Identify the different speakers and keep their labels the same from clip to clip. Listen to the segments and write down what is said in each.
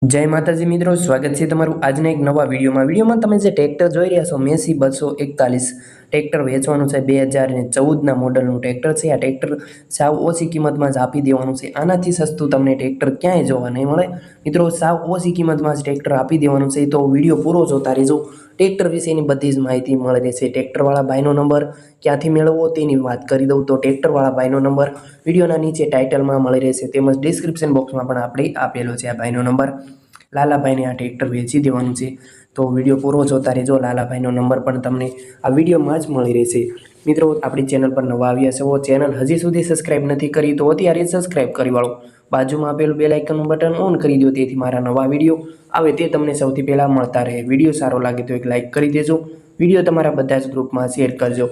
Speaker 1: જય માતાજી મિત્રો, સ્વાગત છે તમારું આજના એક નવા વિડીયોમાં તમે જે ટ્રેક્ટર જોઈ રહ્યા છો મેસી 241 ટ્રેક્ટર વેચવાનું છે. 2014ના મોડલનું ટ્રેક્ટર છે. આ ટ્રેક્ટર સાવ ઓછી કિંમતમાં જ આપી દેવાનું છે. આનાથી સસ્તું તમને ટ્રેક્ટર ક્યાંય જોવા નહીં મળે મિત્રો. સાવ ઓછી કિંમતમાં જ ટ્રેક્ટર આપી દેવાનું છે. તો વિડીયો પૂરો જોતા રહેજો. ટ્રેક્ટર વિશેની બધી જ માહિતી મળી રહેશે. ટ્રેક્ટરવાળા ભાઈનો નંબર ક્યાંથી મેળવવો તેની વાત કરી દઉં તો ટ્રેક્ટરવાળા ભાઈનો નંબર વિડીયોના નીચે ટાઇટલમાં મળી રહેશે, તેમજ ડિસ્ક્રિપ્શન બોક્સમાં પણ આપણે આપેલો છે. આ ભાઈનો નંબર લાલાભાઈને આ ટ્રેક્ટર વેચી દેવાનું છે. તો વિડીયો પૂરો જોતા રહેજો. લાલાભાઈનો નંબર પણ તમને આ વિડીયોમાં જ મળી રહેશે. મિત્રો, આપણી ચેનલ પર નવા આવ્યા છો, ચેનલ હજી સુધી સબસ્ક્રાઈબ નથી કરી તો અત્યારે સબસ્ક્રાઈબ કરી વાળો. બાજુમાં આપેલું બેલ આઇકનનું બટન ઓન કરી દો, તેથી મારા નવા વિડીયો આવે તે તમને સૌથી પહેલાં મળતા રહે. વિડીયો સારો લાગે તો એક લાઇક કરી દેજો. વિડીયો તમારા બધા જ ગ્રુપમાં શેર કરજો.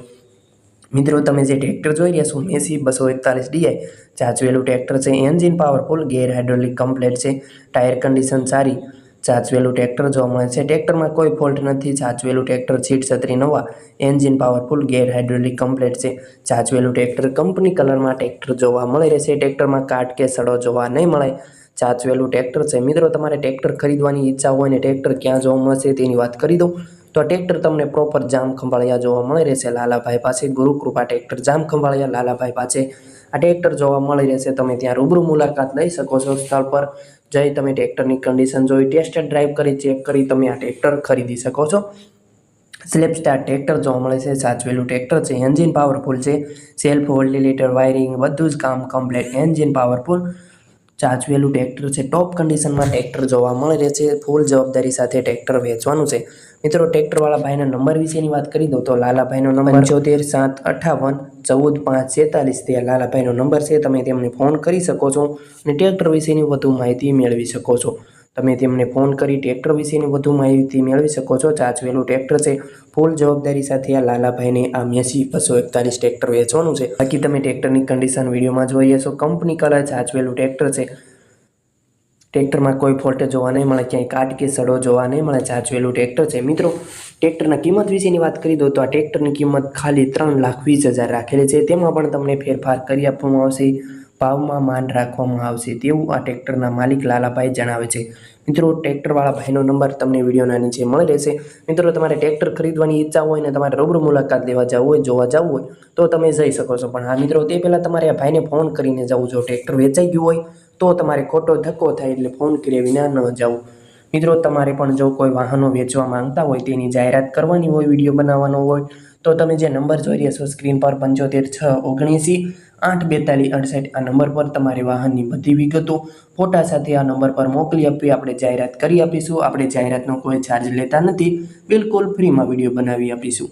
Speaker 1: મિત્રો, તમે જે ટ્રેક્ટર જોઈ રહ્યા છો મેસી 241 DI ચાચવેલું ટ્રેક્ટર છે. એન્જિન પાવરફુલ, ગેર હાઇડ્રોલિક કમ્પ્લેટ છે. ટાયર કન્ડિશન સારી. ચાચવેલું ટ્રેક્ટર જોવા મળે છે. ટ્રેક્ટરમાં કોઈ ફોલ્ટ નથી. ચાચવેલું ટ્રેક્ટર, સીટ છત્રી નવા, એન્જિન પાવરફુલ, ગેર હાઇડ્રોલિક કમ્પ્લેટ છે. ચાચવેલું ટ્રેક્ટર કંપની કલરમાં ટ્રેક્ટર જોવા મળી રહેશે. ટ્રેક્ટરમાં કાટ કે સડો જોવા નહીં મળે. ચાચવેલું ટ્રેક્ટર છે. મિત્રો, તમારે ટ્રેક્ટર ખરીદવાની ઈચ્છા હોય ને ટ્રેક્ટર ક્યાં જોવા મળશે તેની વાત કરી દઉં તો ટ્રેક્ટર તમને પ્રોપર જામ ખંભાળિયા જોવા મળી રહેશે. લાલાભાઈ પાસે ગુરુકૃપા ટ્રેક્ટર જામ ખંભાળિયા લાલાભાઈ પાસે આ ટ્રેક્ટર જોવા મળી રહેશે. તમે ત્યાં રૂબરૂ મુલાકાત લઈ શકો છો. સ્થળ પર જઈ તમે ટ્રેક્ટરની કન્ડિશન જોઈ, ટેસ્ટ ડ્રાઈવ કરી, ચેક કરી તમે આ ટ્રેક્ટર ખરીદી શકો છો. સ્લેપ સ્ટાર ટ્રેક્ટર જોવા મળે છે. સાચવેલું ટ્રેક્ટર છે. એન્જિન પાવરફુલ છે. સેલ્ફ વોલ્ટિલેટર, વાયરિંગ બધું જ કામ કમ્પ્લીટ. એન્જિન પાવરફુલ ચાચવેલું ટ્રેક્ટર છે. ટોપ કન્ડિશનમાં ટ્રેક્ટર જોવા મળે રહે છે. ફૂલ જવાબદારી સાથે ટ્રેક્ટર વેચવાનું છે. મિત્રો, ટ્રેક્ટરવાળા ભાઈના નંબર વિશેની વાત કરી દઉં તો લાલાભાઈનો નંબર 75,758,1446 તે લાલાભાઈનો નંબર છે. તમે તેમને ફોન કરી શકો છો અને ટ્રેક્ટર વિશેની વધુ માહિતી મેળવી શકો છો. તમે તેમને ફોન કરી ટ્રેક્ટર વિશેની વધુ માહિતી મેળવી શકો છો. ચાચવેલું ટ્રેક્ટર છે. ફૂલ જવાબદારી સાથે આ લાલાભાઈને આ મેસી 241 ટ્રેક્ટર વેચવાનું છે. બાકી તમે ટ્રેક્ટરની કન્ડિશન વિડીયોમાં જોઈ હશો. કંપની કલર ચાચવેલું ટ્રેક્ટર છે. ટ્રેક્ટરમાં કોઈ ફોલ્ટ જોવા નહીં મળે, ક્યાંય કાટ કે સડો જોવા નહીં મળે. ચાચવેલું ટ્રેક્ટર છે. મિત્રો, ટ્રેક્ટરના કિંમત વિશેની વાત કરી દો તો આ ટ્રેક્ટરની કિંમત ખાલી 3,20,000 રાખેલી છે. તેમાં પણ તમને ફેરફાર કરી આપવામાં આવશે. ભાવમાં માન રાખવામાં આવશે તેવું આ ટ્રેક્ટરના માલિક લાલાભાઈ જણાવે છે. મિત્રો, ટ્રેક્ટરવાળા ભાઈનો નંબર તમને વિડીયોના નીચે મળી રહેશે. મિત્રો, તમારે ટ્રેક્ટર ખરીદવાની ઈચ્છા હોય ને તમારે રૂબરૂ મુલાકાત લેવા જવું હોય, જોવા જવું હોય તો તમે જઈ શકો છો. પણ હા મિત્રો, તે પહેલાં તમારે આ ભાઈને ફોન કરીને જવું. જો ટ્રેક્ટર વેચાઈ ગયું હોય તો તમારે ખોટો ધક્કો થાય, એટલે ફોન કર્યા વિના ન જવું. મિત્રો, તમારે પણ જો કોઈ વાહનો વેચવા માંગતા હોય, તેની જાહેરાત કરવાની હોય, વિડીયો બનાવવાનો હોય તો તમે જે નંબર જોઈ રહ્યા છો સ્ક્રીન પર 75,679,842,68 આ નંબર પર તમારે વાહનની બધી વિગતો ફોટા સાથે આ નંબર પર મોકલી આપવી. આપણે જાહેરાત કરી આપીશું. આપણે જાહેરાતનો કોઈ ચાર્જ લેતા નથી. બિલકુલ ફ્રીમાં વિડીયો બનાવી આપીશું.